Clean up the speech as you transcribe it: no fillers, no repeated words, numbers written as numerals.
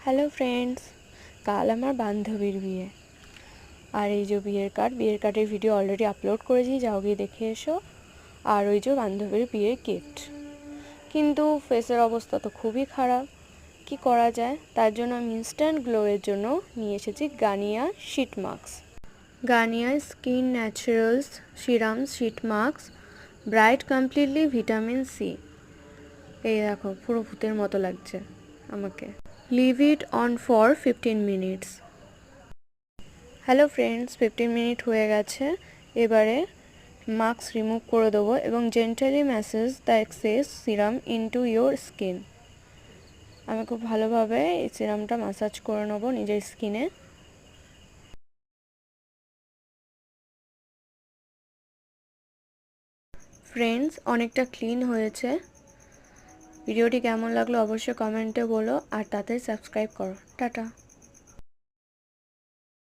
Hello friends, কাল আমার বান্ধবীর বিয়ে। আর এই যে বিয়ের কার্ডের ভিডিও অলরেডি আপলোড করেছি, যাও গিয়ে দেখে এসো। আর ওই যে বান্ধবীর বিয়ের গিফট। কিন্তু ফেসের অবস্থা তো খুবই খারাপ, কি করা যায়? তার জন্য আমি ইনস্ট্যান্ট গ্লোয়ের জন্য নিয়ে এসেছি Garnier sheet mask. Garnier skin naturals serum sheet mask, bright completely vitamin C. এই দেখো, পুরো ভূতের মতো লাগছে আমাকে। Leave it on for 15 minutes. Hello friends, 15 minute হয়ে গেছে। এবারে মাস্ক রিমুভ করে দেবো এবং gently massage the excess serum into your skin. আমি খুব ভালোভাবে এই সিরামটা ম্যাসাজ করে নেবো নিজের স্কিনে। ফ্রেন্ডস, অনেকটা ক্লিন হয়েছে। ভিডিওটি কেমন লাগলো অবশ্যই কমেন্টে বলো, আর তাতে সাবস্ক্রাইব করো। টাটা।